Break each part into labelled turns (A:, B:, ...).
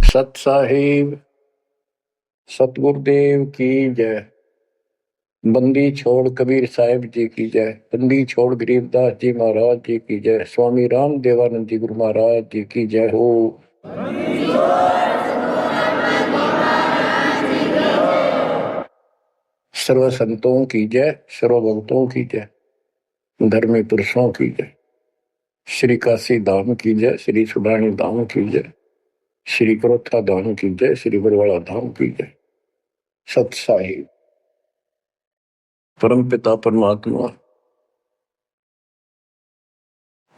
A: सत साहिब सतगुरुदेव की जय। बंदी छोड़ कबीर साहिब जी की जय। बंदी छोड़ गरीबदास जी महाराज जी की जय। स्वामी राम देवानंद जी गुरु महाराज जी की जय हो। सर्व संतों की जय, सर्व भक्तों की जय, धर्मी पुरुषों की जय। श्री काशी धाम की जय, श्री सुडानी धाम की जय, श्री करोथा धाम की जय, श्री बरवाड़ा धाम की जय। सत साहिब परम पिता परमात्मा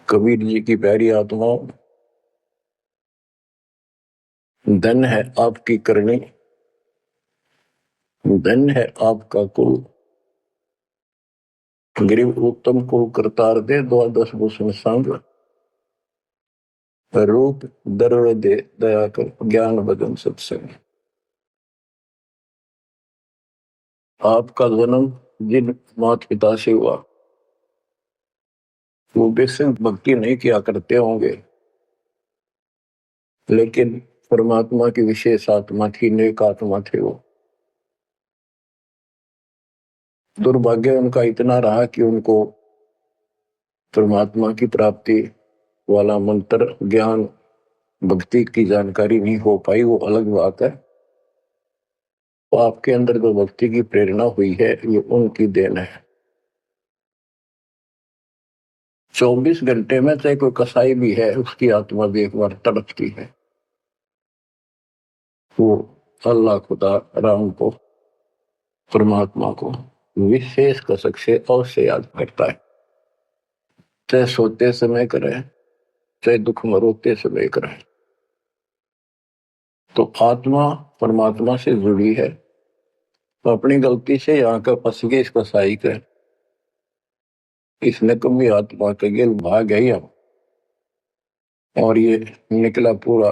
A: कबीर जी की प्यारी आत्माओं, धन है आपकी करनी, धन है आपका कुल। गरीब उत्तम को करतार दे, द्वादश भूषण संग रूप दरुड़ दे, दया कर ज्ञान भजन सत्संग। आपका जन्म जिन माता पिता से हुआ वो बेसिक भक्ति नहीं किया करते होंगे, लेकिन परमात्मा की विशेष आत्मा थी, नेक आत्मा थे वो। दुर्भाग्य उनका इतना रहा कि उनको परमात्मा की प्राप्ति वाला मंत्र ज्ञान भक्ति की जानकारी नहीं हो पाई, वो अलग बात है। तो आपके अंदर जो भक्ति की प्रेरणा हुई है ये उनकी देन है। 24 घंटे में चाहे कोई कसाई भी है, उसकी आत्मा भी एक बार तड़पती है। वो अल्लाह खुदा राम को, परमात्मा को विशेष कसक से अवश्य याद करता है, चाहे सोते समय करे, चाहे दुख में रोते समय करे। तो आत्मा परमात्मा से जुड़ी है। तो अपनी गलती से यहाँ का फंस गए इस कसाई के, इसने कभी आत्मा के गिल भाग गई हम, और ये निकला पूरा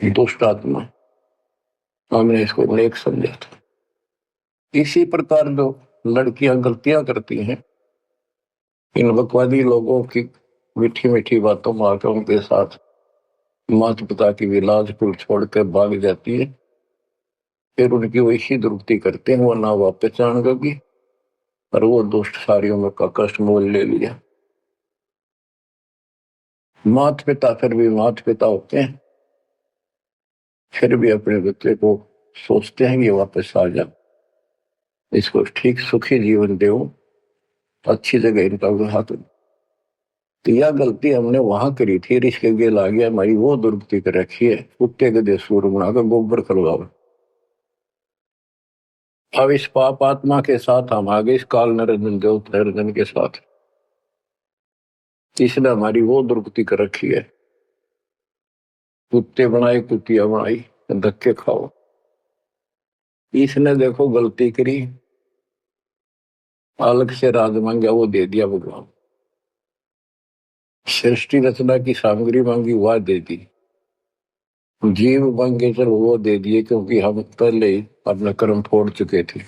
A: दुष्ट आत्मा। हमने इसको नेक समझा था। इसी प्रकार जो लड़कियां गलतियां करती हैं, इन बकवादी लोगों की मीठी मीठी बातों में आकर उनके साथ माता पिता की भी लाज कुल छोड़कर भाग जाती है। फिर उनकी वो इसी दुरुक्ति करते हैं, वो ना वापस जाएंगे और वो दुष्ट सारियों का कष्ट मोल ले लिया। माता पिता फिर भी माता पिता होते हैं, फिर भी अपने बच्चे को सोचते हैं कि वापस आ जा, इसको ठीक सुखी जीवन दो, अच्छी जगह इनका विवाह करो। तो यह गलती हमने वहां करी थी, ऋष के गेल आ गया, हमारी वो दुर्गति कर रखी है, कुत्ते के देश सूर बनाकर गोबर खलवाओ। अब इस पाप आत्मा के साथ हम आगे इस काल नरंजन देव नरंजन के साथ, इसने हमारी वो दुर्गति कर रखी है। कुत्ते बनाए, कुतिया बनाई, धक्के खाओ। इसने देखो गलती करी, अलग से राज मांगा, वो दे दिया भगवान। सृष्टि रचना की सामग्री मांगी, वह दे दी। जीव मांगे चल वो दे दिए, क्योंकि हम पहले ही अपना कर्म फोड़ चुके थे।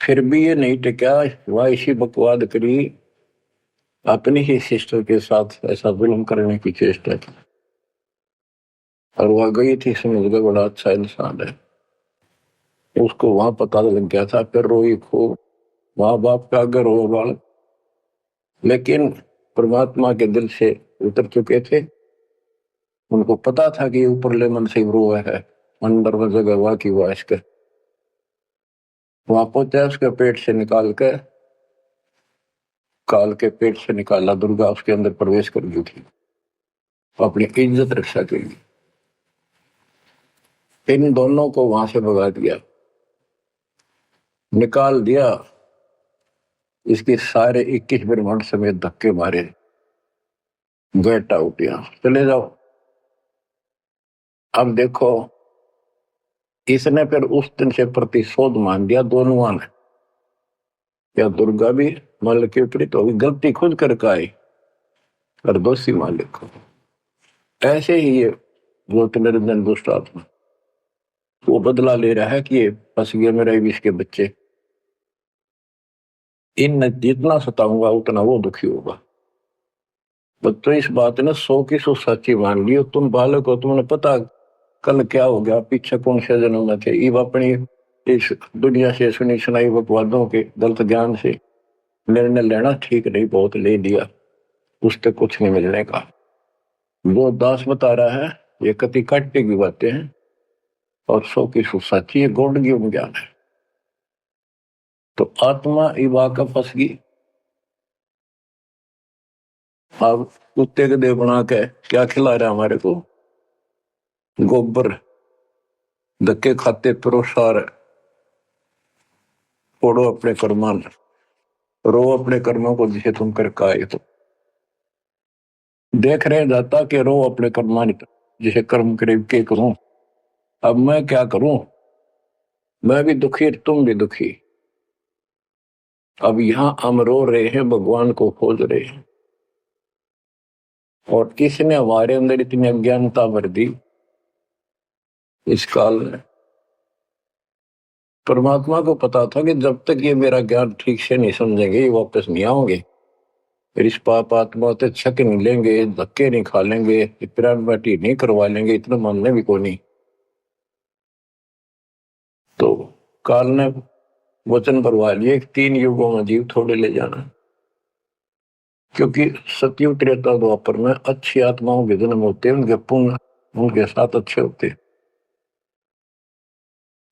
A: फिर भी ये नहीं टिका, वह इसी बकवाद करी, अपनी ही सिस्टर के साथ ऐसा जुल्म करने की चेष्टा की। और वह गई थी, समझ गए बड़ा अच्छा इंसान है, उसको वहां पता लग गया था। फिर रोई खूब, माँ बाप का अगर हो बाल, लेकिन परमात्मा के दिल से उतर चुके थे। उनको पता था कि ऊपरले मन से रो है, अंदर में जगह हुआ की वाश के वहां पहुंचा, उसके पेट से निकाल के, काल के पेट से निकाला, दुर्गा उसके अंदर प्रवेश कर गई थी अपनी इज्जत रक्षा के लिए। इन दोनों को वहां से भगा दिया, निकाल दिया। इसके सारे 21 ब्रह्मांड समेत धक्के मारे, गेट आउट, यहां चले जाओ। अब देखो, इसने फिर उस दिन से प्रतिशोध मान दिया दोनों ने। या दुर्गा भी मालिक के विपरीत होगी, गलती खुद करके आई और दोषी मालिक को। ऐसे ही ये गोत निरंजन दुष्ट आत्मा वो बदला ले रहा है कि ये फंस गया मेरे विष के बच्चे, इन जितना सताऊंगा उतना वो दुखी होगा। तो इस बात ने 100 की 100 सच्ची मान ली। तुम बालक हो, तुमने पता कल क्या हो गया, पीछे कौन से जन्म में थे। इब अपनी इस दुनिया से सुनी सुनाई बकवादों के गलत ज्ञान से निर्णय लेना ठीक नहीं, बहुत ले लिया, उससे कुछ नहीं मिलने का। वो दास बता रहा है ये कति काटे की बातें हैं और 100 की 100 सच्ची, ये गौड़ ज्ञान है। तो आत्मा इवा का फंस गई। अब कुत्ते के देह बना के क्या खिला रहा है हमारे को, गोबर, धक्के खाते प्रोसार, फोड़ो अपने कर्मान, रो अपने कर्मों को जिसे तुम करके आए। तो देख रहे जाता कि रो अपने कर्मान जिसे कर्म करे के करूं। अब मैं क्या करूं, मैं भी दुखी तुम भी दुखी। अब यहां हम रो रहे हैं, भगवान को खोज रहे हैं, और किसने हमारे अंदर इतनी अज्ञानता भर दी इस काल में। परमात्मा को पता था कि जब तक ये मेरा ज्ञान ठीक से नहीं समझेंगे ये वापस नहीं आओगे, फिर इस पाप आत्मा से छक नहीं लेंगे, धक्के नहीं खा लेंगे, प्राण बैठी नहीं करवा लेंगे, इतना मानने भी को नहीं। तो काल ने वचन भरवा लिए 3 युगों में जीव थोड़े ले जाना, क्योंकि सतयुग त्रेता द्वापर में अच्छी आत्माओं के जन्म होते हैं, उनके पुण्य उनके साथ अच्छे होते हैं,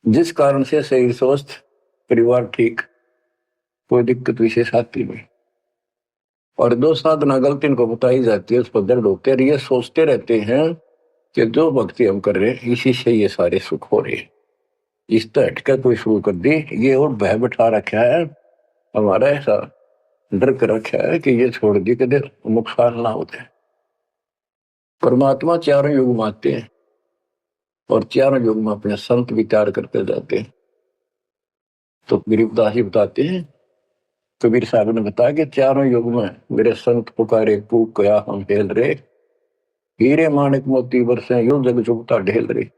A: जिस कारण से शरीर स्वस्थ, परिवार ठीक, कोई दिक्कत विशेष आती नहीं। और दो साधना गलती इनको बताई जाती है, उस पर दर्द होते हैं, ये सोचते रहते हैं कि जो भक्ति हम कर रहे हैं इसी से ये सारे सुख हो रहे हैं। इस तरह हटकर कोई शुरू कर दी, ये और भय बैठा रखा है हमारा, ऐसा डर कर रखा है कि ये छोड़ दी कि नुकसान ना होते। परमात्मा चारों युग में आते हैं और चारों युग में अपने संत विचार करते जाते हैं। तो गरीबदास जी बताते हैं, कबीर साहब ने बताया कि चारों युग में मेरे संत पुकारे कूक गया हम हेल रे, हीरे माणिक मोती बरसे यूं जग चुगता ढेल रे।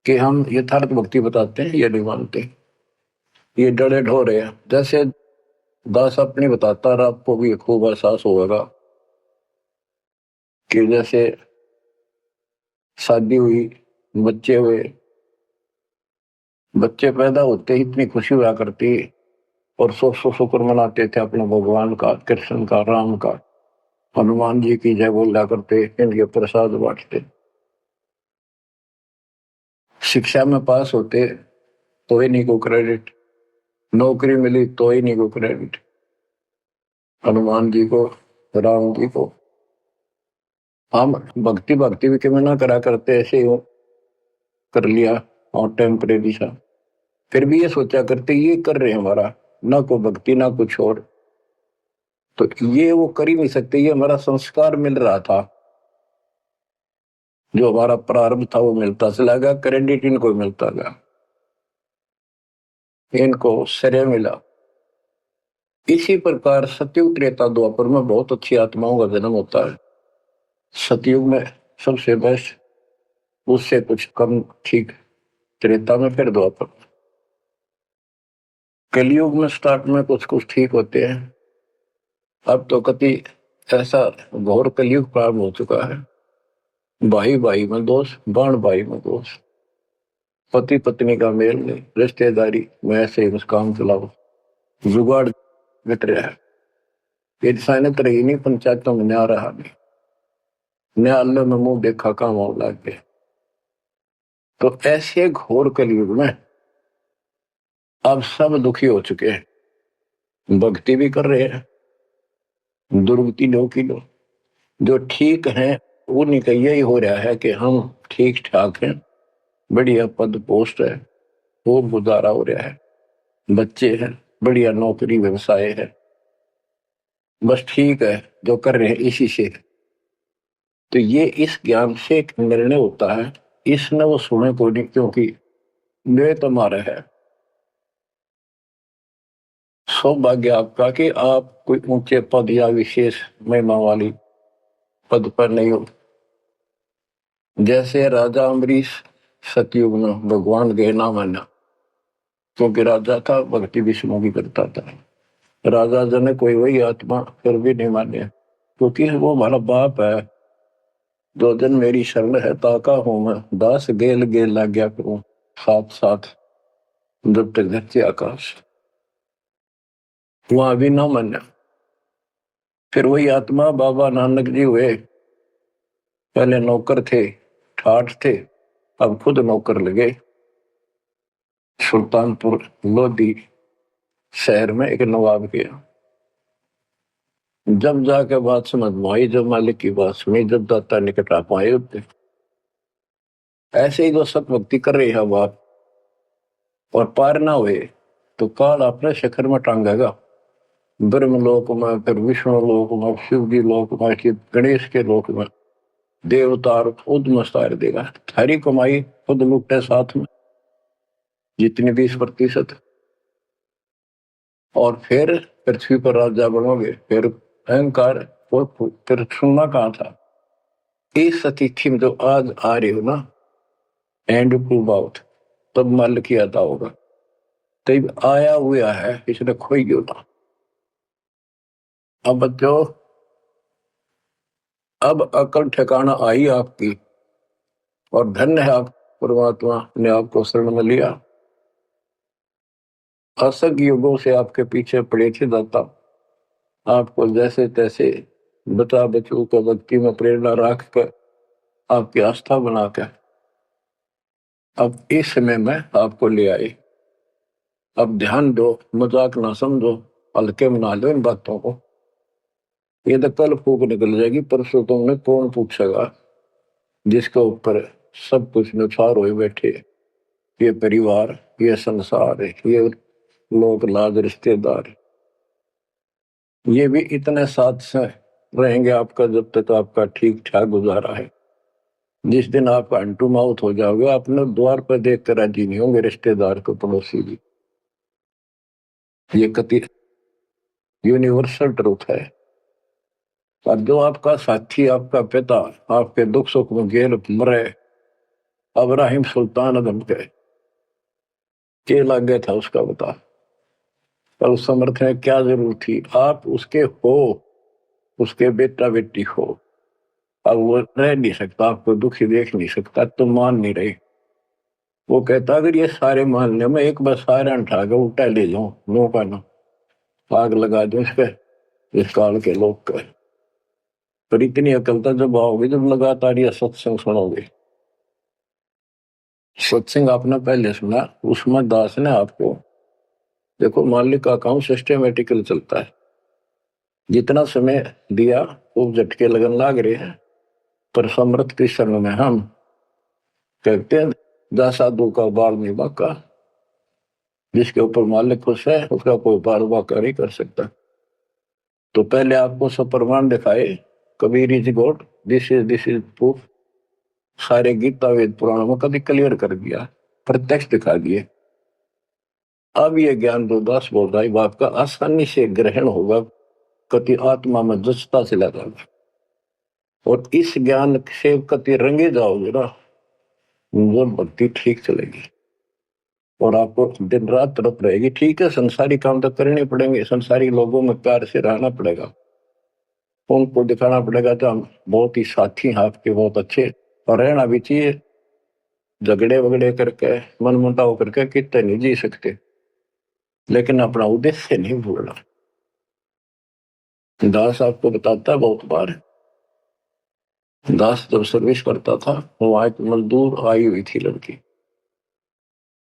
A: कि हम यथार्थ भक्ति बताते हैं, ये नहीं मानते, ये डरे ढो रहे हैं। जैसे दास अपनी बताता रहा, आपको भी खूब एहसास होगा कि जैसे शादी हुई, बच्चे हुए, बच्चे पैदा होते ही इतनी खुशी हुआ करती, और 100 शुक्र मनाते थे अपने भगवान का, कृष्ण का, राम का, हनुमान जी की जय बोला करते, इनके प्रसाद बांटते। शिक्षा में पास होते तो ही नहीं को क्रेडिट, नौकरी मिली तो ही नहीं को क्रेडिट, हनुमान जी को, राम जी को। हम भक्ति भक्ति भी क्यों ना करा करते, ऐसे ही कर लिया और टेम्परेरी सा, फिर भी ये सोचा करते ये कर रहे हैं हमारा, ना को भक्ति ना कुछ और, तो ये वो कर ही नहीं सकते, ये हमारा संस्कार मिल रहा था, जो हमारा प्रारंभ था वो मिलता चला गया, क्रेडिट इनको मिलता गया, इनको श्रेय मिला। इसी प्रकार सतयुग त्रेता द्वापर में बहुत अच्छी आत्माओं का जन्म होता है। सतयुग में सबसे बेस्ट, उससे कुछ कम ठीक त्रेता में, फिर द्वापर। कलयुग में स्टार्ट में कुछ कुछ ठीक होते हैं, अब तो कति ऐसा घोर कलयुग प्रारंभ हो चुका है। भाई भाई में दोष, बाण भाई में दोष, पति पत्नी का मेल नहीं, रिश्तेदारी में ऐसे मुस्कान चलाओ, जुगाड़ बिट रहा है, इंसानियत रही नहीं, पंचायतों में न्याय रहा नहीं, न्यायालय में मुंह देखा काम और लाग गए। तो ऐसे घोर कलयुग में अब सब दुखी हो चुके हैं, भक्ति भी कर रहे हैं, दुर्गति लो की लो, जो ठीक है उन्हीं का यही हो रहा है कि हम ठीक ठाक हैं, बढ़िया पद पोस्ट है, खूब गुजारा हो रहा है, बच्चे हैं, बढ़िया नौकरी व्यवसाय है, बस ठीक है जो कर रहे हैं इसी से। तो ये इस ज्ञान से एक निर्णय होता है, इसने वो सुने को नहीं, क्योंकि वे तुम्हारा है। सौभाग्य आपका कि आप कोई ऊंचे पद या विशेष महिमा वाली पद पर नहीं हो। जैसे राजा अम्बरीश सतयुग में भगवान गए ना माना, क्योंकि राजा था, भक्ति विष्णु की करता था, राजा जन कोई वही आत्मा, फिर भी नहीं माने। क्योंकि वो हमारा बाप है। जो दिन मेरी शरण है ताका हूं मैं, दास गेल गेल लग गया करूं, साथ साथ जब तक धरती आकाश। वहां भी ना माना। फिर वही आत्मा बाबा नानक जी हुए। पहले नौकर थे, ठाठ थे, अब खुद नौकर लगे। सुल्तानपुर लोधी शहर में एक नवाब के यहाँ। जब जाके बात समझ में आई, जब मालिक की बात सुनी, जब दाता निकट आ पाए उठते। ऐसे ही जो सत भक्ति कर रही है बात और पार ना हुए तो काल अपने शिखर में टांगेगा। ब्रह्म लोक में, फिर विष्णु लोक में, शिव जी लोक में, फिर गणेश के लोक में देवतार खुद मस्तार देगा। थारी कमाई खुद लुटे साथ में जितनी 20%। और फिर पृथ्वी पर राजा बनोगे। फिर अहंकार फिर सुनना कहाँ था। इस अतिथि में जो आज आ रही हो ना, एंड टू बाउट, तब मल की अदा होगा। तब आया हुआ है, इसने खोई क्यों ना। अब बच्चों, अब अकल ठिकाना आई आपकी, और धन्य है आप, परमात्मा ने आपको शरण में लिया। असंख्य युगों से आपके पीछे पड़े थे दाता, आपको जैसे तैसे बचा बचू को भक्ति में प्रेरणा रख कर, आपकी आस्था बनाकर अब इस समय में आपको ले आए। अब ध्यान दो, मजाक ना समझो, हल्के में ना लो इन बातों को। ये तो कल फूक निकल जाएगी, परसों तुमने कौन पूछेगा जिसके ऊपर सब कुछ नुसार हुए बैठे। ये परिवार, ये संसार, ये लोग लाज रिश्तेदार, ये भी इतने साथ से रहेंगे आपका जब तक आपका ठीक ठाक गुजारा है। जिस दिन आप अंटू माउथ हो जाओगे, अपने द्वार पर देख कर राजी नहीं होंगे रिश्तेदार को, पड़ोसी भी। ये कति यूनिवर्सल ट्रूथ है। और जो आपका साथी, आपका पिता, आपके दुख सुख में गेल मरे, अब्राहिम सुल्तान अदम के लागे था उसका बता। पर उस समर्थ में क्या जरूरत थी, आप उसके हो, उसके बेटा बेटी हो। अब वो रह नहीं सकता, आपको दुखी देख नहीं सकता, तो मान नहीं रहे। वो कहता अगर ये सारे मान ले, मैं एक बार सारे उठा के उल्टा ले जाऊं, नो का ना आग लगा दूं इस पे, इस काल के लोग का। पर इतनी अकलता जब आओगे, जब लगातार ये सत्संग सुनोगे। सत्संग आपने पहले सुना, उसमें दास ने आपको, देखो मालिक का काम सिस्टमेटिकल चलता है। जितना समय दिया वो झटके लगन लाग रहे हैं। पर समर्थ कृष्ण में हम कहते हैं, दास साधु का बाल नहीं बाका। जिसके ऊपर मालिक खुश है उसका कोई बाल बाका नहीं कर सकता। तो पहले आपको सब प्रमाण दिखाए, Kabir is God, this is proof. सारे गीता वेद पुराणों में कभी क्लियर कर दिया, प्रत्यक्ष दिखा दिए। अब ये ज्ञान जो दास बोल रहा है बाप का आसानी से ग्रहण होगा, कति आत्मा में जचता चला जाएगा। और इस ज्ञान से कति रंगे जाओगे ना, वो भक्ति ठीक चलेगी और आपको दिन रात तरफ रहेगी। ठीक है, संसारी काम तो करने पड़ेंगे, संसारी लोगों में प्यार से रहना पड़ेगा, उनको दिखाना पड़ेगा तो हम बहुत ही साथी हैं आपके, बहुत अच्छे। और रहना भी चाहिए। झगड़े वगड़े करके, मन मुटाव करके कितने नहीं जी सकते, लेकिन अपना उद्देश्य नहीं भूलना। दास आपको बताता है बहुत बार, दास जब सर्विस करता था, वहां एक मजदूर आई हुई थी लड़की,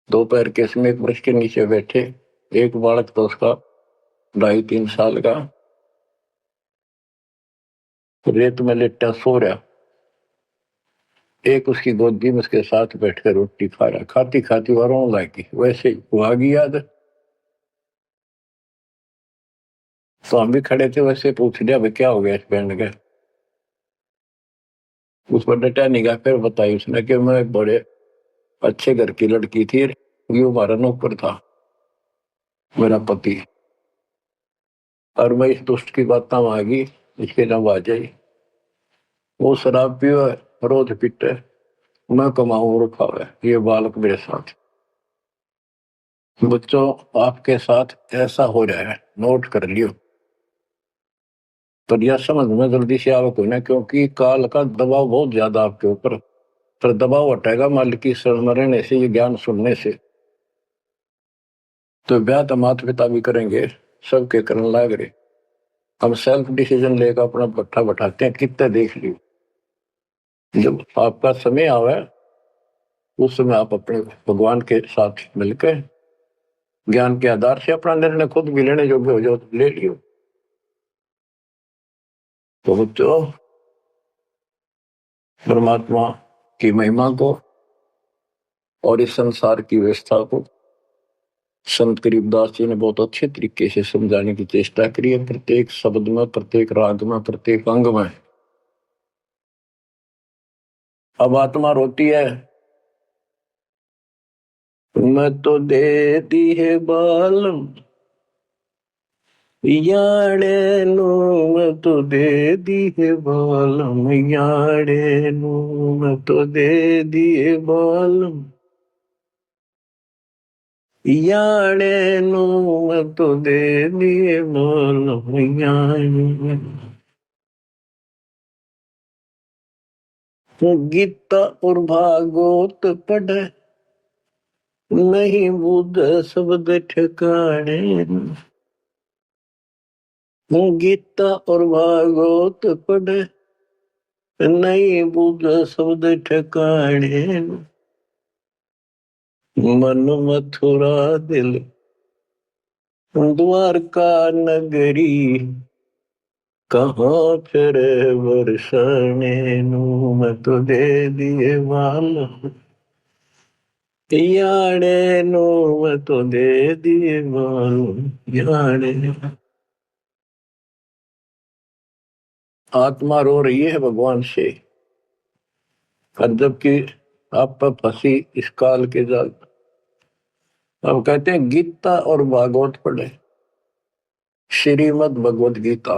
A: दोपहर के समय एक वृक्ष के नीचे बैठे, एक बालक तो उसका 2.5-3 साल का रेत में लेटा सो रहा। एक उसकी गोदी में उसके साथ बैठकर रोटी खा रहा, खाती खाती वो रोने लगी। वैसे ही वो आ गई याद, तो हम भी खड़े थे, वैसे पूछ लिया भाई क्या हो गया इस बैंड का। उस पर डटा नहीं गया। फिर बताई उसने कि मैं एक बड़े अच्छे घर की लड़की थी, ये हमारा नौकर था, मेरा पति, और मैं इस दुष्ट की बात में आ गई, इसके नाम आ जाई। वो शराब पियो, रोज पीटे, मैं कमाऊं रखा हुआ है, ये बालक मेरे साथ। बच्चों, आपके साथ ऐसा हो रहा है, नोट कर लियो। पर यह समझ में जल्दी से आवक हो ना, क्योंकि काल का दबाव बहुत ज्यादा आपके ऊपर। पर दबाव हटेगा मालिक की शरण में रहने से, ये ज्ञान सुनने से। तो ब्याह तो माता पिता भी करेंगे, सबके करने लाग रहे। हम सेल्फ डिसीजन लेकर अपना पट्टा बैठाते हैं, कितने देख लियो। जब आपका समय आवे उस समय आप अपने भगवान के साथ मिलकर ज्ञान के आधार से अपना निर्णय खुद भी लेने योग्य हो जाओ तो ले लियो। तो बच्चों, परमात्मा की महिमा को और इस संसार की व्यवस्था को संत करीबदास जी ने बहुत अच्छे तरीके से समझाने की चेष्टा करी है, प्रत्येक शब्द में, प्रत्येक राग में, प्रत्येक अंग में। अब आत्मा रोती है, मैं तो दे दी है बालम याड़े नु, मैं तो दे दी है बालम याड़े नु, मैं तो दे दिए बालम याड़े नु, मैं तो दे दिए बालम याड़े। गीता और भागवत पढ़े नहीं बुद्ध शब्द ठिकाने। गीता और भागवत पढ़े नहीं बुद्ध शब्द ठिकाने। मन मथुरा दिल द्वारका नगरी, कहाँ फिर वर्षाने नु, मैं तो दे दिए बालम याड़े नु, मैं तो दे दिए बालम याड़े। आत्मा रो रही है भगवान से, और जबकि आप पर फंसी इस काल के जाल। अब कहते हैं गीता और भागवत पढ़े, श्रीमद् भगवत गीता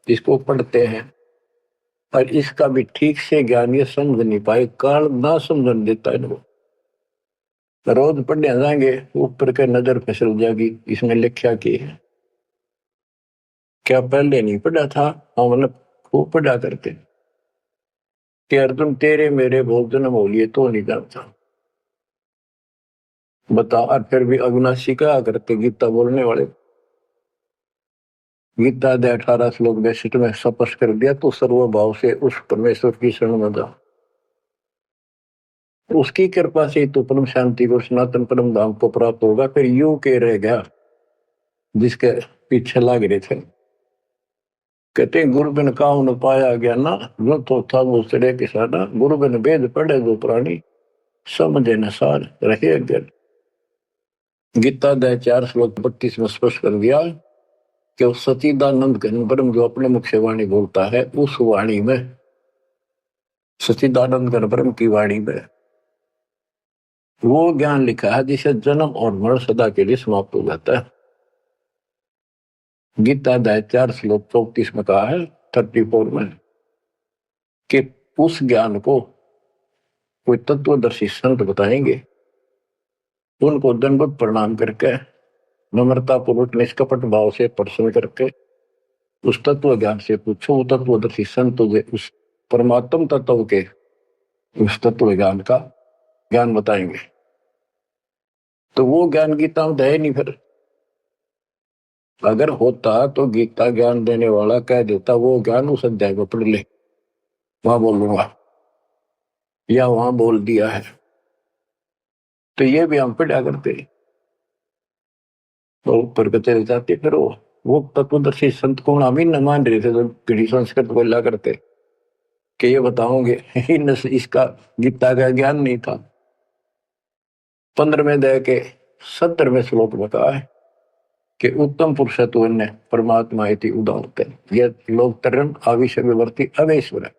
A: इसको पढ़ते हैं, और इसका भी ठीक से ज्ञान ये समझ नहीं पाए, काल ना समझन देता है इनको। रोज पढ़ने जाएंगे, ऊपर के नजर फिसल जाएगी, इसमें लिखा की है क्या पहले नहीं पढ़ा था। हाँ मतलब खूब पढ़ा करते कि अर्जुन तेरे मेरे बहुत जन्म हो लिए तो नहीं जानता। बता, और फिर भी अविनाशी क्या करते गीता बोलने वाले। गीता दे 18 श्लोक 62 में स्पष्ट कर दिया, तो सर्वभाव से उस परमेश्वर की शरण में जा, उसकी कृपा से तो परम शांति को, सनातन परम धाम को प्राप्त होगा। फिर यू के रह गया जिसके पीछे लाग रहे थे। कहते गुरु बिन काहू न पाया गया ना, जो तो था वो सड़े किसाना, गुरु बिन वेद पढ़े जो प्राणी, समझे न सार रहे अज्ञान। गीता दे 4 श्लोक 32 में स्पष्ट कर दिया कि उस सचिदानंद घन ब्रह्म जो अपने मुख से वाणी बोलता है, उस वाणी में, सचिदानंद घन ब्रह्म की वाणी में वो ज्ञान लिखा है जिसे जन्म और मरण सदा के लिए समाप्त हो जाता है। गीता अध्याय 4 श्लोक 34 में कहा है, 34 में, कि उस ज्ञान को कोई तत्वदर्शी संत बताएंगे, उनको दंडवत प्रणाम करके नम्रता पूर्वक निष्कपट भाव से प्रश्न करके उस तत्व ज्ञान से पूछो। वो तत्वदर्शी संत उस परमात्म तत्व के उस तत्व ज्ञान का ज्ञान बताएंगे। तो वो ज्ञान गीता में है नहीं। फिर अगर होता तो गीता ज्ञान देने वाला कह देता वो ज्ञान उस अध्याय में पढ़ ले, वहां बोलूंगा या वहां बोल दिया है। तो ये भी हम पढ़ा करते तो ऊपर के चले जाते। फिर वो तत्वदर्शी संत को हम ही न मान रहे थे, तो पीढ़ी संस्कृत बोला करते कि ये बताओगे इसका गीता का ज्ञान नहीं था। 15वें अध्याय के 70वें श्लोक में कहा है कि उत्तम पुरुषत्व ने परमात्मा इति उदाहरते, यह लोक तरन आविष्य विवर्ती अवेश्वर है।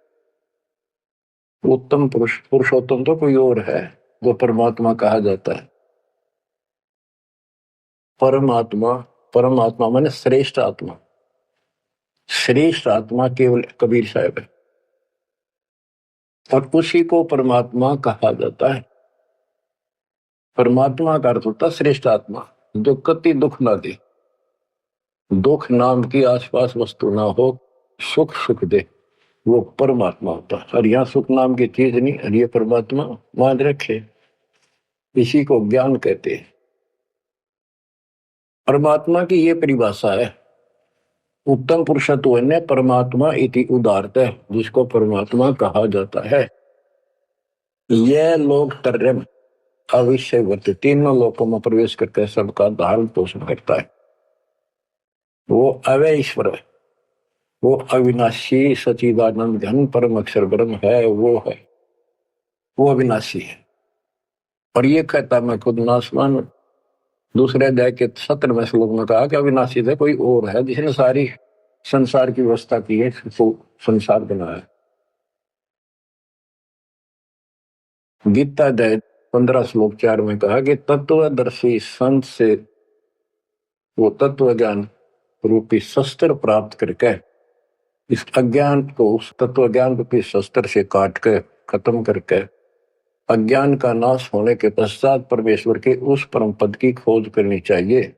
A: उत्तम पुरुष, पुरुषोत्तम तो कोई और है जो परमात्मा कहा जाता है। परमात्मा, परमात्मा माने श्रेष्ठ आत्मा, श्रेष्ठ आत्मा केवल कबीर साहब है, और उसी को परमात्मा कहा जाता है। परमात्मा का अर्थ होता श्रेष्ठ आत्मा, जो कति दुख ना दे, दुख नाम की आसपास वस्तु ना हो, सुख सुख दे, वो परमात्मा होता है। और यहाँ सुख नाम की चीज नहीं, और ये परमात्मा मान रखे, इसी को ज्ञान कहते हैं। परमात्मा की ये परिभाषा है, उत्तम पुरुषत्व ने परमात्मा इति उदारत है, जिसको परमात्मा कहा जाता है। यह लोग तरम अविषयवर्त, तीनों लोकों में प्रवेश करके सबका धारण पोषण करता है। वो अवय ईश्वर है, वो अविनाशी सचिदानंद घन परम अक्षर ब्रह्म है, वो अविनाशी है। और ये कहता मैं खुद नासवान। दूसरे अध्याय के 17वें श्लोक में कहा कि अविनाशी है, कोई और है जिसने सारी संसार की व्यवस्था की है, संसार बनाया। गीता अध्याय 15 श्लोक 4 में कहा कि तत्वदर्शी संत से वो तत्व ज्ञान रूपी शस्त्र प्राप्त करके इस अज्ञान को उस तत्व ज्ञान रूपी शस्त्र से काट के खत्म करके अज्ञान का नाश होने के पश्चात परमेश्वर के उस परम पद की खोज करनी चाहिए,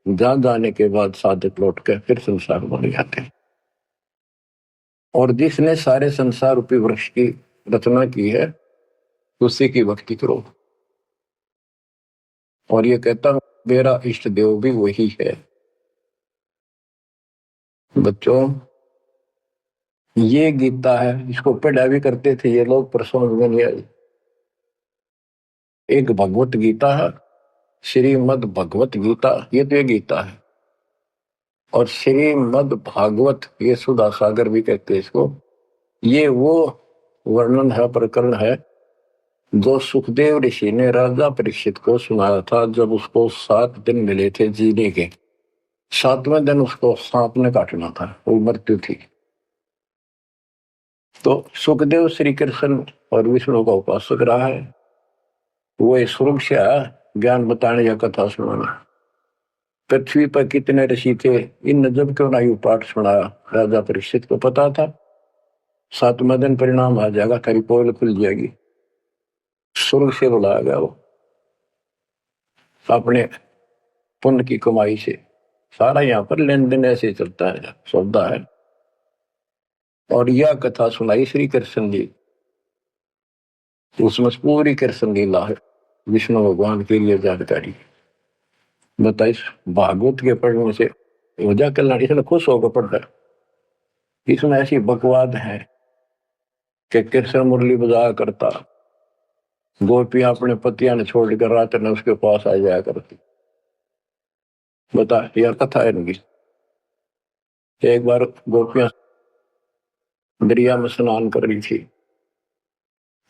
A: जहां जाने के बाद साधक लौट के फिर संसार बन जाते हैं। और जिसने सारे संसार रूपी वृक्ष की रचना की है, उसी की भक्ति करो। और ये कहता मेरा इष्ट देव भी वही है। बच्चों, ये गीता है, इसको पढ़ा भी करते थे ये लोग, पर समझ में नहीं आई। एक भगवत गीता है, श्रीमद भगवत गीता, ये तो ये गीता है। और श्रीमद भागवत, ये सुधा सागर भी कहते हैं इसको। ये वो वर्णन है, प्रकरण है, जो सुखदेव ऋषि ने राजा परीक्षित को सुनाया था जब उसको 7 दिन मिले थे जीने के। 7वें दिन उसको सांप ने काटना था, वो मृत्यु थी। तो सुखदेव श्री कृष्ण और विष्णु का उपासक रहा है, वो स्वर्ग से आया ज्ञान बताने या कथा सुनाने। पृथ्वी पर कितने ऋषि थे, इन जब क्यों ना पाठ सुनाया। राजा परीक्षित को पता था 7वें दिन परिणाम आ जाएगा, तेरी पोल खुल जाएगी। स्वर्ग से बुलाया गया वो, अपने पुण्य की कमाई से। सारा यहाँ पर लेन देन ऐसे चलता है, सौदा है। और यह कथा सुनाई श्री कृष्ण जी, उसमें पूरी कृष्ण लीला है, विष्णु भगवान के लिए जानकारी बताइए। भागवत के पढ़ने से वजह कल्याण, इसने खुश होकर पढ़ता है। इसमें ऐसी बकवाद है कि कृष्ण मुरली बजाया करता, गोपियां अपने पतियां ने छोड़कर रात में उसके पास आ जाया करती। बता, यह कथा है इनकी। एक बार गोपियां दरिया में स्नान कर रही थी,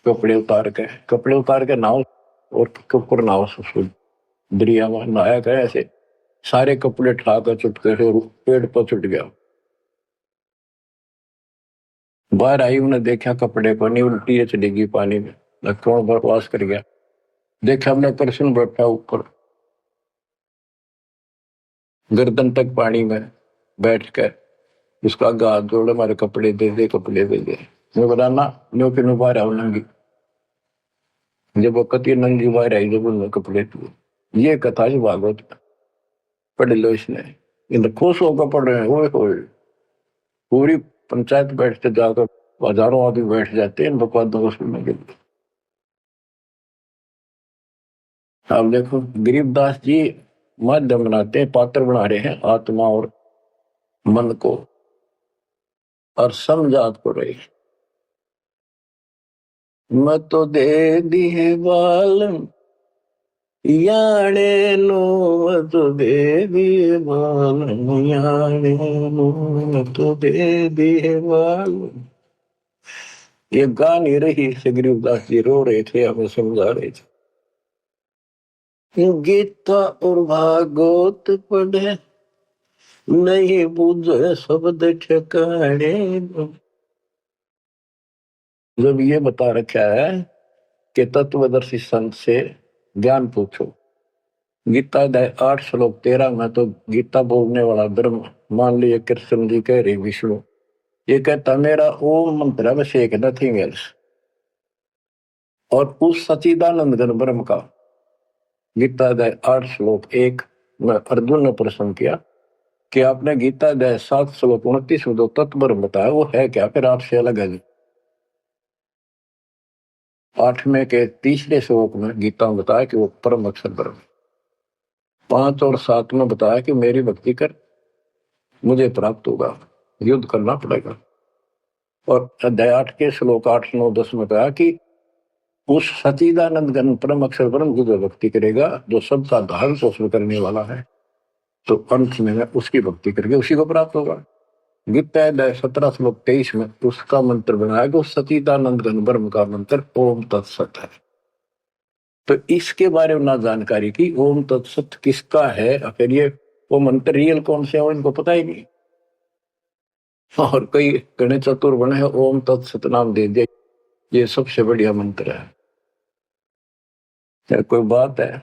A: कपड़े उतार के नाव और ऊपर नाव दरिया में नहाया गया। ऐसे सारे कपड़े ठाकर चुटके से पेड़ पर चुट गया। बाहर आई, उन्हें देखा कपड़े को नहीं, उल्टी चली गई पानी में, लक्ष्मण बकवास कर गया। देखा हमने कृष्ण बैठा ऊपर गर्दन तक पानी में बैठ कर, उसका हाथ जोड़े, हमारे कपड़े दे दे, कपड़े दे दे। मैं बोला ना, नो फिर मैं बाहर आऊ नंगी। जब वो कती नंगी बाहर आई, जब उन्होंने कपड़े दिए। ये कथा है भागवत, पढ़ लो इसने। इन खुश होकर पढ़ रहे हैं, वो पूरी पंचायत बैठते, जाकर हजारों आदमी बैठ जाते हैं इन बकवादों को सुनने के लिए। आप देखो गरीबदास जी माध्यम बनाते हैं, पात्र बना रहे हैं आत्मा और मन को, और समझात को रहे। मैं तो दे दी है बाल याने नो, मैं तो दे दी है बाल याने नो, मैं तो दे दी है बाल। ये गा नहीं रही से, गरीबदास जी रो रहे थे, हमें समझा रहे थे। गीता और भागवत पढ़े नहीं बुझे शब्द ठिकाने। जब ये बता रखा है कि तत्वदर्शी संत से ज्ञान पूछो, गीता 8 श्लोक 13 में तो गीता बोलने वाला ब्रह्म, मान लिया कृष्ण जी कह रहे विष्णु, ये कहता मेरा ओम मंत्र है, बस एक, नथिंग एल्स। और उस सचिदानंद घन ब्रह्म का गीता 8 श्लोक 1 में अर्जुन ने प्रश्न किया कि आपने गीता अध्याय 7 श्लोक 29 में जो तत्व बताया वो है क्या, फिर आपसे अलग है। 8वें के तीसरे श्लोक में गीता में बताया कि वो परम अक्षर ब्रह्म। 5 और 7 में बताया कि मेरी भक्ति कर मुझे प्राप्त होगा, युद्ध करना पड़ेगा। और अध्याय 8 के श्लोक 8, 9, 10 में बताया कि उस सचिदानंद घन परम अक्षर ब्रह्म की जो भक्ति करेगा, जो सबका धारण पोषण करने वाला है, तो अंत में उसकी भक्ति करके उसी को प्राप्त होगा। गीता अध्याय 17 श्लोक 23 में उसका मंत्र बनाया कि सचिदानंद घन ब्रह्म का मंत्र ओम तत्सत है। तो इसके बारे में ना जानकारी की, ओम तत्सत किसका है, फिर ये वो मंत्र रियल कौन से है इनको पता ही नहीं। और कई गणे चतुर बने हैं, ओम तत्सत नाम दे दिया, ये सबसे बढ़िया मंत्र है। क्या कोई बात है?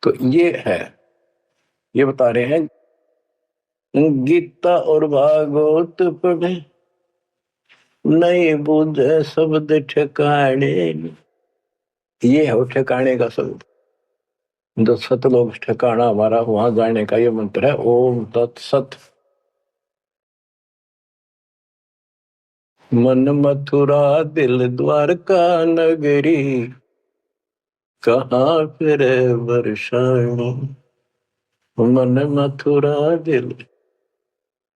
A: तो ये है, ये बता रहे हैं गीता और भागवत पढ़े नहीं बुझे शब्द ठिकाने। ये है ठिकाने का शब्द, जो सतलोक ठिकाना हमारा, वहां जाने का ये मंत्र है ओम तत्सत। मन मथुरा दिल द्वारका नगरी, कहाँ फिर वर्षाणी। मन मथुरा दिल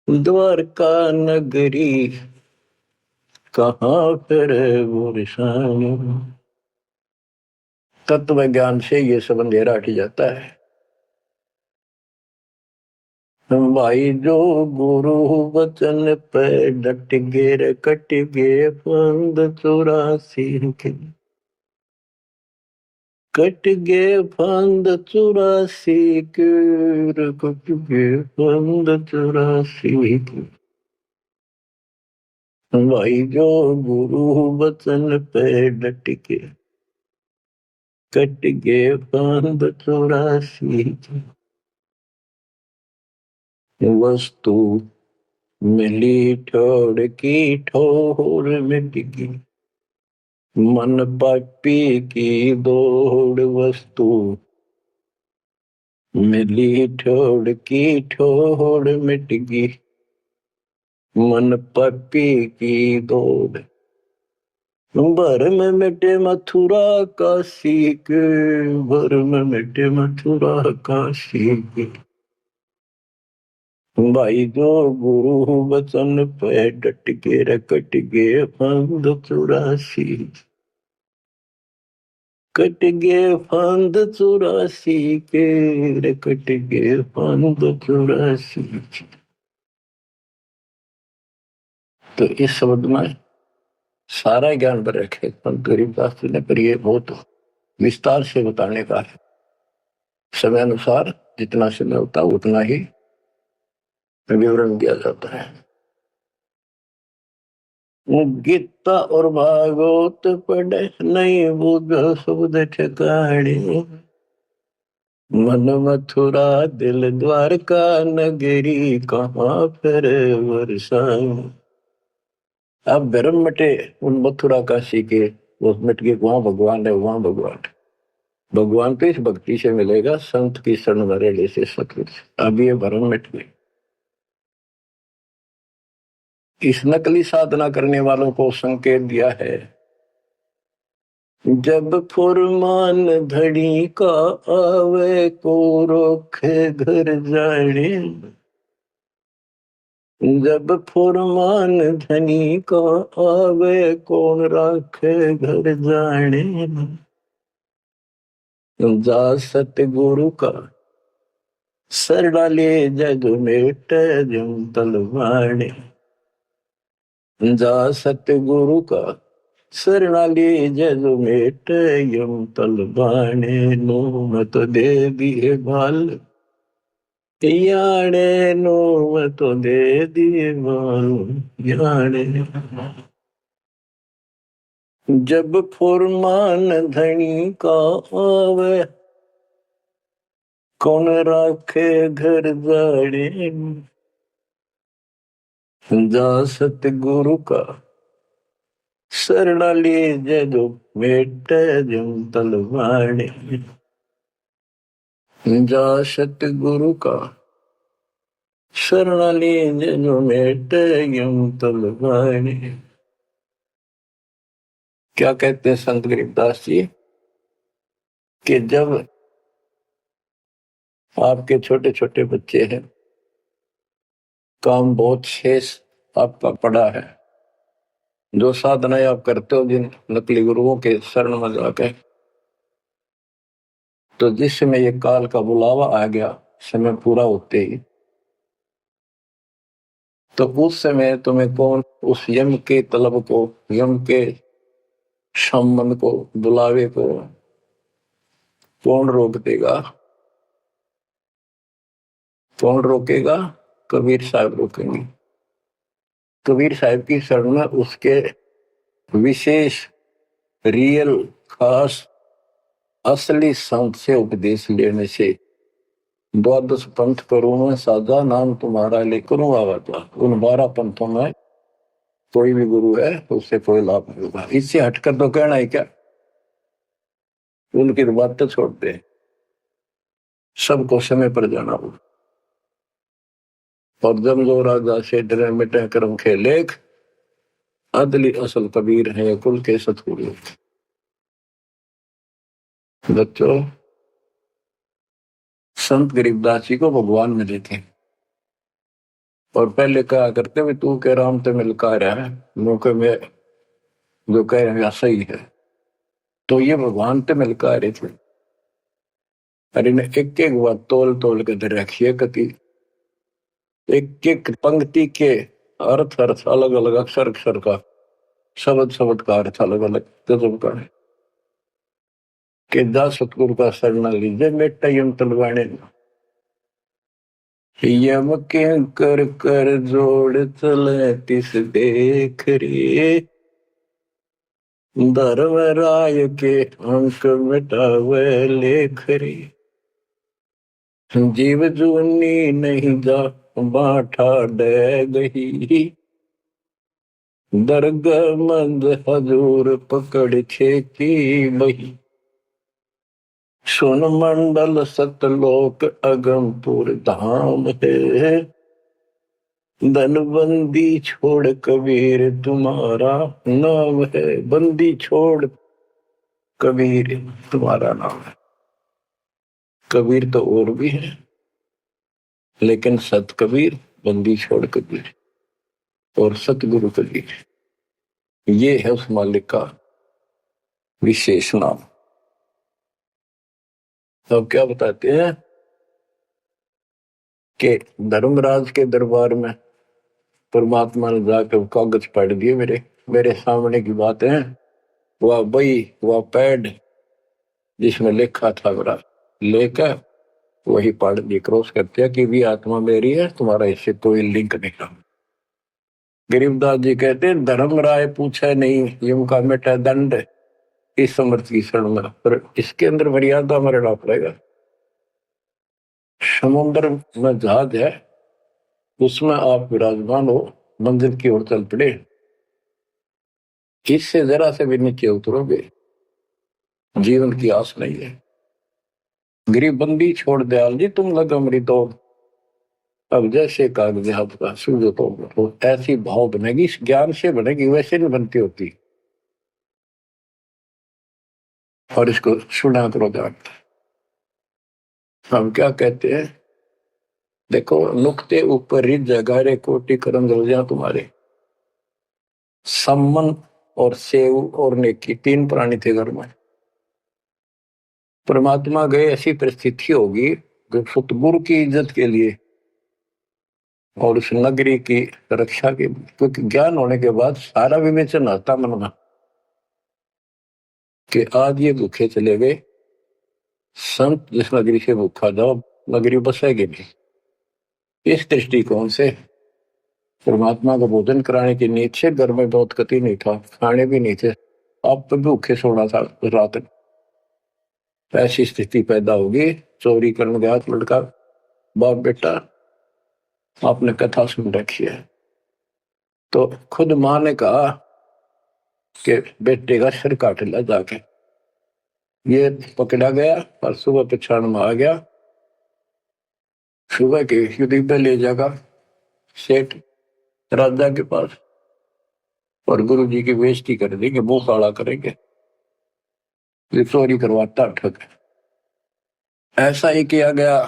A: द्वारका नगरी, कहाँ फिर वर्षाणी। तत्व ज्ञान से ये सब अंधेरा हट जाता है। भाई जो गुरु वचन पे डट गे कट गे फंद 84 के, कट गे फंद 84 के, कट गे फंद 84 के। भाई जो गुरु वचन पे डट के कट गे फंद 84 के। वस्तु मिली ठोड़ की ठोर मिट गई, मन पापी की दौड़। वस्तु मिली ठोड़ की ठोड़ मिट गई, मन पापी की दौड़। भर में मिटे मथुरा काशी के, भर में मिटे मथुरा काशी के। भाई जो गुरु वचन पे डट के रकट गे फंद 84, कट गे फंद 84 के, रकट गे फंद 84। तो इस शब्द में सारा ज्ञान पर रखे संत गरीबदास जी ने, पर ये बहुत विस्तार से बताने का है। समय अनुसार जितना समय होता है उतना ही विवरण दिया जाता है। गीता और भागवत पढ़े नहीं बुझ शब्द ठिकाने, मन मथुरा दिल द्वारका नगरी, कहाँ फिर वर्षाणी। अब भ्रम मटे उन मथुरा काशी के, वो मिट गए, वहां भगवान है, वहां भगवान है। भगवान तो इस भक्ति से मिलेगा, संत की शरण में रहने से सतगुरु से। अब ये भ्रम मिट गए। इस नकली साधना करने वालों को संकेत दिया है, जब फुरमान धड़ी का आवे को रोखे घर जाने। जब फुरमान धनी का आवे कौन राखे घर जाने। जा सतगुरु का सरडाले जग मेट जम तलवाने। जा सतगुरु का सरणाले जग मेट यम तलवाने। नो मत दे दिए बाल याने, नो मत दे दिए बाल याने। जब फुरमान धनी का आवे कौन राखे घर जाड़े। जा सतगुरु का शरणाली जदो मेट जम तलवाड़े। जा सतगुरु का शरणाली जो मेटे यम तलवाने। क्या कहते हैं संत गरीबदास जी कि जब आपके छोटे छोटे बच्चे हैं, काम बहुत शेष आपका पड़ा है, जो साधनाएं आप करते हो जिन नकली गुरुओं के शरण में जाके, तो जिस समय ये काल का बुलावा आ गया, समय पूरा होते ही, तो उस समय तुम्हें कौन उस यम के तलब को, यम के संबंध को, बुलावे को कौन रोक देगा? कौन रोकेगा? कबीर साहब रोकेंगे। कबीर साहब की शरण में उसके विशेष, रियल, खास, असली संत से उपदेश लेने से, द्वादश पंथ करूं मैं साधा, नाम तुम्हारा ले करूं आवाजा। उन 12 पंथों में कोई भी गुरु है उससे कोई लाभ नहीं होगा। इससे हटकर तो कहना है क्या? उनकी तो बात तो छोड़ दे, सबको समय पर जाना होगा। और जब जो राजा से डरे मिटे कर्म के लेख, अदली असल कबीर है कुल के सतगुरु। बच्चों, संत गरीबदास जी को भगवान मिले थे और पहले कहा करते हुए तू कह राम ते मिलका रहा है, मौके में जो कह रहे हैं सही है, तो ये भगवान ते मिलका रहे थे। और इन्हें एक एक बात तोल तोल के दे रखिए, कति एक एक पंक्ति के अर्थ अर्थ अलग अलग, अक्षर अक्षर का, शब्द शब्द का अर्थ अलग अलग गजब का है। कि जा सतगुरु का शरण लीजिए मेटा यम तलवाने। यम के कर कर जोड़ चले तिस देख रे, धर्म राय के अंक मिटावे लेख रे। जीव जूनी नहीं जा बाठा डे गही, दर्ग मंद हजूर पकड़ छेकी बही। सुन मंडल सतलोक अगमपुर धाम है, धनबंदी छोड़ कबीर तुम्हारा नाम है। बंदी छोड़ कबीर तुम्हारा नाम है। कबीर तो और भी है, लेकिन सत कबीर, बंदी छोड़ कबीर और सतगुरु कबीर, ये है उस मालिक का विशेष नाम। तो क्या बताते हैं कि धर्मराज के दरबार में परमात्मा ने जाकर कागज पढ़ दिए, मेरे सामने की बात है। वह बई, वह पैड जिसमें लिखा था मेरा, लेकर वही पढ़ दी, क्रॉस करते हैं कि भी आत्मा मेरी है, तुम्हारा इससे कोई लिंक नहीं रहा। गरीबदास जी कहते हैं धर्म राय पूछे नहीं यम का मिटा दंड, इस समर्थ की शरण में, पर इसके अंदर मर्यादा में रहना पड़ेगा। समुद्र में जहाज है, उसमें आप विराजमान हो, मंजिल की ओर चल पड़े, इससे जरा से भी नीचे उतरोगे, जीवन की आस नहीं है। गरीब बंदी छोड़ दयाल जी तुम लगा मरी तो, अब जैसे कागज आपका सूझो तो ऐसी भाव बनेगी, इस ज्ञान से बनेगी, वैसे नहीं बनती होती। और इसको सुना करो जान। हम क्या कहते हैं, देखो नुक्ते ऊपर रिज जगारे कोटि करम रोजा तुम्हारे। सम्मन और सेव और नेकी, 3 प्राणी थे घर में। परमात्मा गए, ऐसी परिस्थिति होगी जो सतगुरु की इज्जत के लिए और उस नगरी की रक्षा के, क्योंकि ज्ञान होने के बाद सारा विवेचन आता मन में कि आज ये भूखे चले गए, संत जिस नगरी से भूखा जाओ नगरी बसेगी नहीं। इस दृष्टिकोण से परमात्मा का भोजन कराने की नींद से घर में बहुत कति नहीं था, खाने भी नहीं थे, आप तो भूखे सोना था रात। ऐसी स्थिति पैदा होगी, चोरी करने गया लड़का, बाप बेटा, आपने कथा सुन रखी है। तो खुद मां ने कहा कि बेटे का सिर काट लिया जाके, ये पकड़ा गया और सुबह पछाड़ में आ गया, सुबह के युद्ध पे ले जाएगा, सेठ राजा के पास और गुरु जी की बेइज्जती कर देंगे, मुंह काला करेंगे, ये चोरी करवाता ठग। ऐसा ही किया गया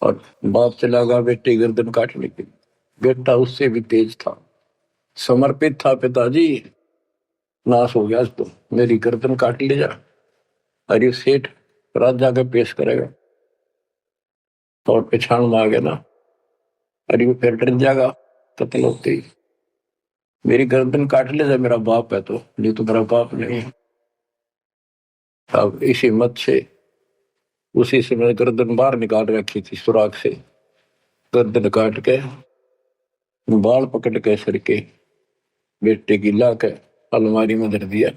A: और बाप चला गया बेटे गर्दन काटने के लिए। बेटा उससे भी तेज था, समर्पित था, पिताजी नाश हो गया तो मेरी गर्दन काट ले जा। अरे सेठ राजा के पेश करेगा और पहचान में आ गया ना, अरे वो फिर डर जाएगा कत्ल होते ही, मेरी गर्दन काट ले जा, मेरा बाप है तो, नहीं तो मेरा बाप नहीं है। अब इसी मत से उसी समय गर्दन बाहर निकाल रखी थी सुराख से, गर्दन काट के बाल पकड़ के सर के बेटे की ला के अलमारी में धर दिया।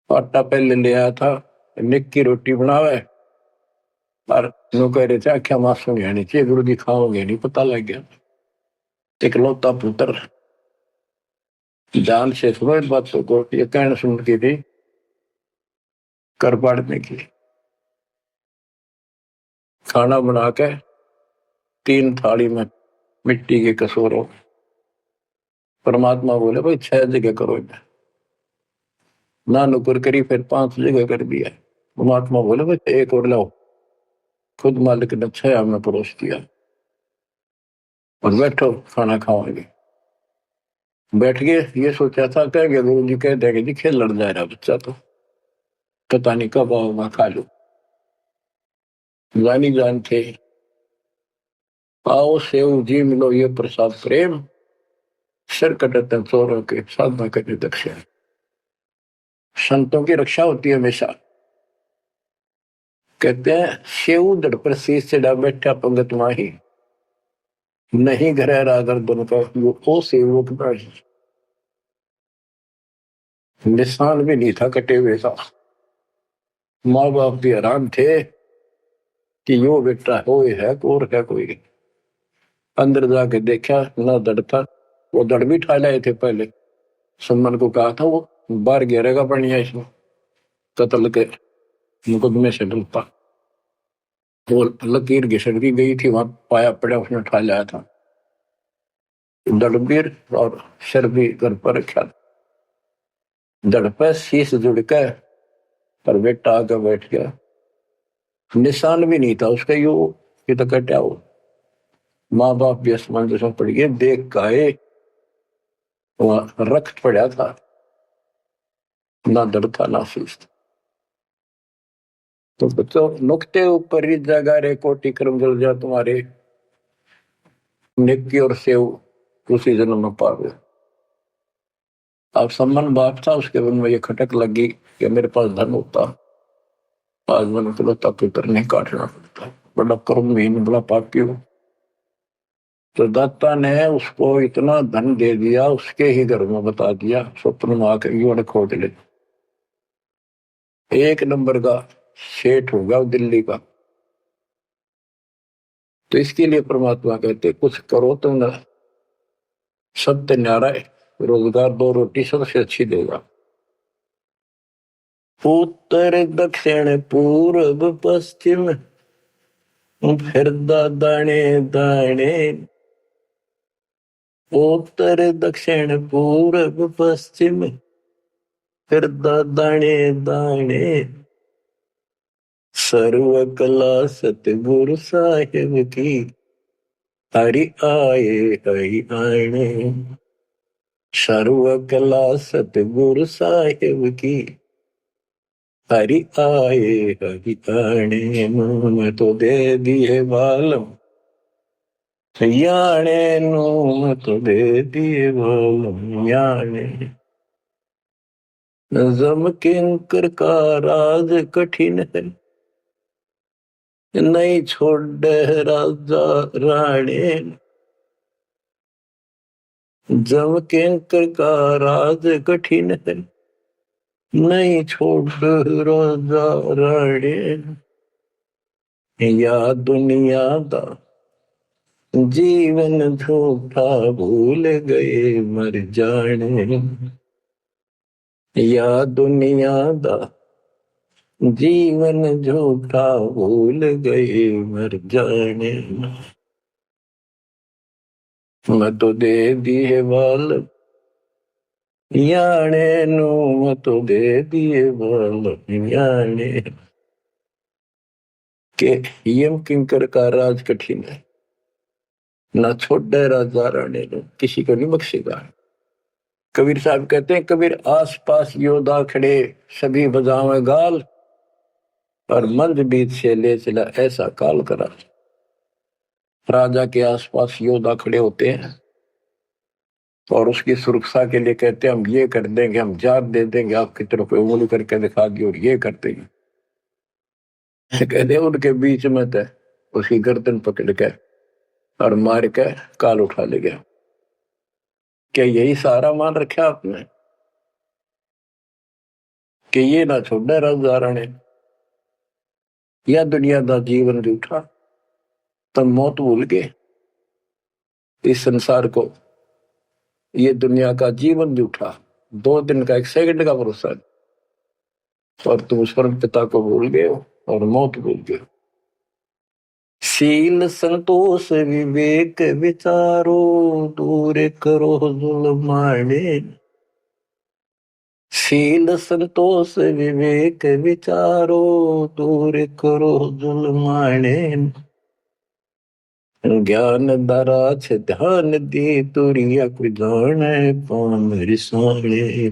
A: आटा पहले ले आया था, निक की रोटी बनावे और नो कह रहे थे आख्या मासूम नहीं चाहिए, गुरु जी खाओगे नहीं, पता लग गया। इकलौता पुत्र, जान से सुनो इस बात को, ये कहना सुन की थी कर पाड़ने की। खाना बना के 3 थाली में मिट्टी के कसूरों, परमात्मा बोले भाई 6 जगह करो, ना नुकर करी, फिर 5 जगह कर दिया। परमात्मा बोले भाई एक और लाओ, खुद मालिक ने 6 में परोस दिया और बैठो खाना खाओगे। बैठ गए, ये सोचा था कहेंगे गुरु जी कह देंगे जी खेल लड़ जा रहा बच्चा, तो पता नहीं कब आओगा खा लो। जानी जान थे, आओ सेव जी मिलो ये प्रसाद प्रेम, सिर कटते चोरों के साधना करने दक्षिण। संतों की रक्षा होती है हमेशा। कहते हैं सेव दड़ पर शीश चढ़ा बैठा पंगत माही, नहीं घर रागर बन का वो सेवक नहीं। निशान भी नहीं था कटे हुए का। माँ बाप भी हैरान थे कि यो बेटा हो है और है कोई। अंदर जाके देखा ना दड़ था, वो दड़ भी ठा लाए थे पहले, सम्मन को कहा था वो बाहर घेरेगा बढ़िया इसमें कत्ल के मुकदमे से डलता। वो लकीर घिसट की गई थी, वहां पाया पड़ा उसने ठा लाया था। दड़बीर और सिर भी घर पर रखा था, दड़ पे शीश जुड़ के पर बेटा आके बैठ गया। निशान भी नहीं था उसका, ये तो कटा हो। माँ बाप भी असमंजस में पड़ गए, देख गाये वहां रक्त पड़ा था, ना दड़ था ना शीश था। तो बच्चों नुकते ऊपर ही जगा रे कोटि कर्म जल जा तुम्हारे, नेकी और सेव उसी जन्म में पावे। अब सम्मान बाप था, उसके मन में ये खटक लगी कि मेरे पास धन होता, आज मैंने इकलौता पुत्र नहीं काटना पड़ता, बड़ा कर्महीन बड़ा पापी हूं। तो दाता ने उसको इतना धन दे दिया, उसके ही घर में बता दिया, स्वप्न में आकर युवा खोज ले, 1 नंबर का सेठ होगा दिल्ली का। तो इसके लिए परमात्मा कहते कुछ करो तो न सत्य न्यारा है, रोजगार 2 रोटी सबसे अच्छी देगा। उत्तर दक्षिण पूर्व पश्चिम फिरदा दाने दाने, उत्तर दक्षिण पूर्व पश्चिम फिरदा दाने दाने, सर्व कला सतगुरु साहिब की, हरि आए हरि आने। सर्व कला सतगुरु साहिब की, हरि आए हरि आने। मुँह तो दे दिए बालम याने, मुँह तो दे दिए बालम याने। नज़म किंकर का राज कठिन है, नहीं छोड़ राजा राणे। जम किंकर का राज कठिन है, नहीं छोड़ राजा राणे। या दुनिया दा जीवन झूठा भूल गए मर जाने, या दुनिया दा जीवन झूठा भूल गए मर जाने। मैं तो दे दिए बाल याने नु, मैं तो दे दिए बाल याने के। यम किंकर का राज कठिन है, ना छोड़े राजा राणे नु, किसी को नहीं बख्शेगा। कबीर साहब कहते हैं, कबीर आस पास योद्धा खड़े सभी बजावे गाल, और मंद बीत से ले चला ऐसा काल करा। राजा के आसपास योद्धा खड़े होते हैं और उसकी सुरक्षा के लिए कहते हैं हम ये कर देंगे, हम जात दे देंगे, आपकी तरफ उंगली करके दिखा दी और ये कर देंगे। कहते उनके बीच में थे, उसकी गर्दन पकड़ के और मार के काल उठा ले गया। क्या यही सहारा मान रखा आपने कि ये ना छोड़ना राजा राणे, या दुनिया का जीवन रूठा, तब मौत भूल गए इस संसार को। ये दुनिया का जीवन रूठा, 2 दिन का 1 सेकंड का भरोसा, और तुम उस परम पिता को भूल गए हो और मौत भूल गए। शील संतोष विवेक विचारो, दूर करो जुल्माने। शील संतोष विवेक विचारो, दूर करो जुल्माने। ज्ञान दराज ध्यान दे, तुरिया कोई जाने पाम रिसाणे।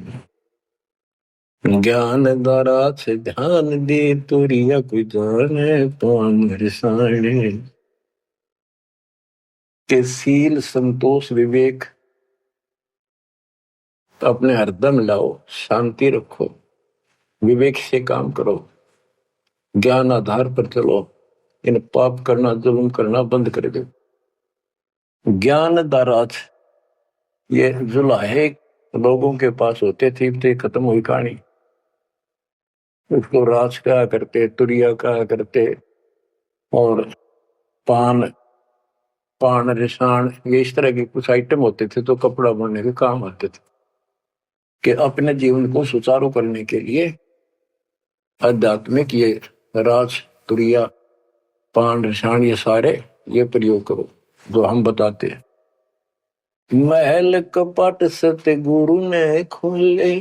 A: ज्ञान दराज ध्यान दे, तुरिया कोई जाने पाम रिसाणे। के शील संतोष विवेक तो अपने हरदम लाओ, शांति रखो, विवेक से काम करो, ज्ञान आधार पर चलो, इन पाप करना जुल्म करना बंद कर दो। ज्ञान दाराज ये जुलाहे लोगों के पास होते थे, खत्म हुई कहानी। उसको राज कहा करते, तुरिया कहा करते, और पान पान रिसाण, ये इस तरह के कुछ आइटम होते थे तो कपड़ा बनने के काम आते थे। कि अपने जीवन को सुचारू करने के लिए आध्यात्मिक ये राज तुरिया पान रिसाण ये सारे ये प्रयोग करो जो हम बताते हैं। महल कपट सतगुरु ने खोले,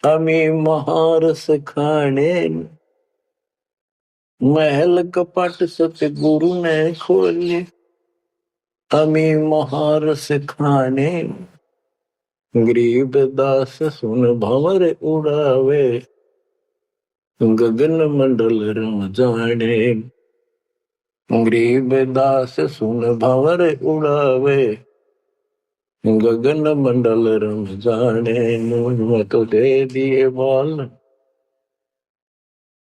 A: हमें महारस खाने। महल कपट सतगुरु ने खोले, हमें महारस खाने। गरीब दास सुन भंवर उड़ावे, गगन मंडल रम जाने। गरीब दास सुन भंवर उड़ावे, गगन मंडल रम जाने। मैं तो दे दिए बाल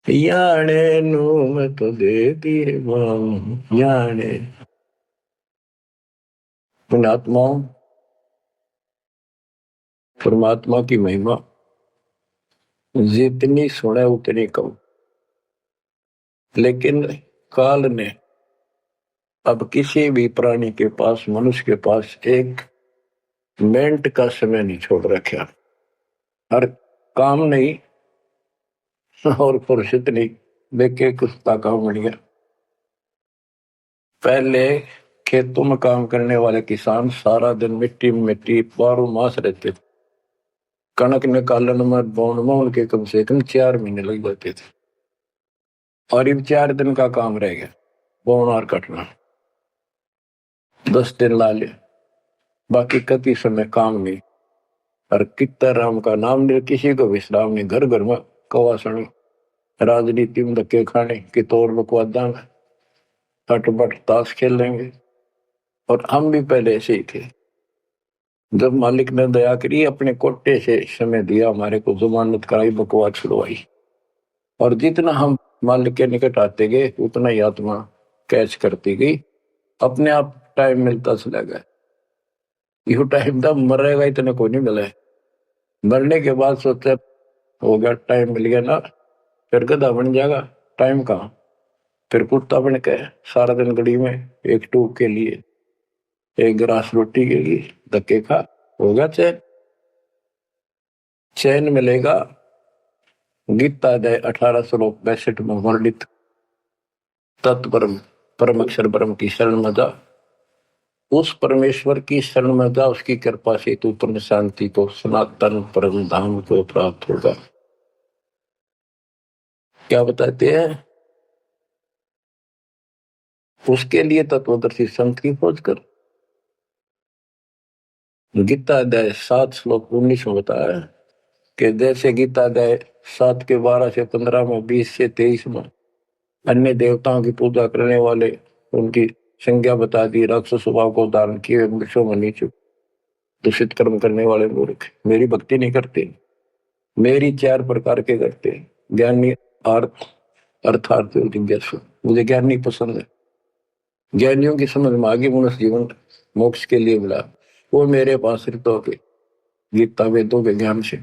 A: याने नु, मैं तो दे दिए बाल याने। पुण्यात्माओं, परमात्मा की महिमा जितनी सुने उतनी कम। लेकिन काल ने अब किसी भी प्राणी के पास, मनुष्य के पास 1 मिनट का समय नहीं छोड़ रखा। हर काम नहीं और फुर्सत नहीं, देखे कुत्ता काम बन गया। पहले खेतों में काम करने वाले किसान सारा दिन मिट्टी में मिट्टी 12 मास रहते थे। कणक निकालन में बोन में उनके कम से कम 4 महीने लग जाते थे, और अब 4 दिन का काम रह गया बोन और कटना, 10 दिन ला ले, बाकी कति समय काम नहीं। और कितना राम का नाम नहीं, किसी को विश्राम नहीं, घर घर में कवासण, राजनीति में धक्के खाने की तौर बकवादा में तटबट ताश खेल लेंगे। और हम भी पहले ऐसे ही थे। जब मालिक ने दया करी, अपने कोटे से समय दिया हमारे को, जमानत कराई, बकवास छुड़वाई, और जितना हम मालिक के निकट आते गए उतना ही आत्मा कैच करती गई, अपने आप टाइम मिलता चला गया। यू टाइम तब मरेगा इतने को नहीं मिला। मरने के बाद सोचा हो गया, टाइम मिल गया ना, फिर गधा बन जाएगा, टाइम कहाँ। फिर कुत्ता बन के सारा दिन गड़ी में 1 टूक के लिए, 1 गिलास रोटी के लिए धक्के खा, होगा चैन। चैन मिलेगा गीता अध्याय 18 श्लोक 62 में वर्णित तत्परम परम अक्षर ब्रह्म की शरण में जा, उस परमेश्वर की शरण में जा, उसकी कृपा से तू पूर्ण शांति को, सनातन परम धाम को प्राप्त होगा। क्या बताते हैं? उसके लिए तत्वदर्शी संत की खोज कर। गीता अध्याय 7 श्लोक 19 में बताया कि जैसे गीता अध्याय 7 के 12 से 15 में, 20 से 23 में अन्य देवताओं की पूजा करने वाले, उनकी संज्ञा बता दी, राक्षस स्वभाव को धारण किए, वृक्षों में नीचे दूषित कर्म करने वाले मूर्ख मेरी भक्ति नहीं करते। मेरी 4 प्रकार के करते, ज्ञानी, अर्थार्थ और जिज्ञासु। मुझे ज्ञान नहीं पसंद है। ज्ञानियों की समझ में आगे मनुष्य जीवन मोक्ष के लिए मिला, वो मेरे पास ऋतों के गीता वेदों के ज्ञान से,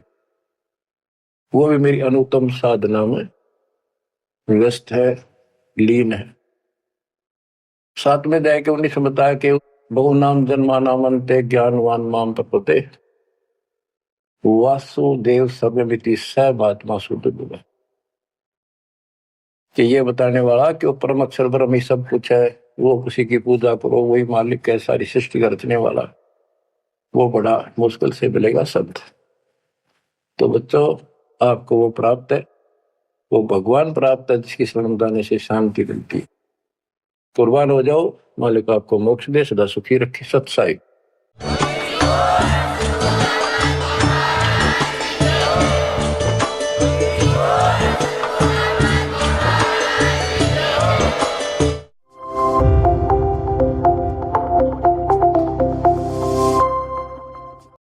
A: वो भी मेरी अनुत्तम साधना में व्यस्त है, लीन है। 7वें अध्याय के 19 में बताया कि बहु नाम जन्मा नामंते ज्ञानवान माम प्रपते वासुदेव सर्वमिति सर्वात्मा शुद्ध बुद्ध। कि ये बताने वाला कि वो परम अक्षर ब्रह्म ही सब कुछ है, वो किसी की पूजा करो, वही मालिक है, सारी सृष्टि का रचने वाला, वो बड़ा मुश्किल से मिलेगा शब्द। तो बच्चों, आपको वो प्राप्त है, वो भगवान प्राप्त है जिसकी शरण जाने से शांति मिलती है। कुर्बान हो जाओ, मालिक आपको मोक्ष दे, सदा सुखी रखे। सत्साई।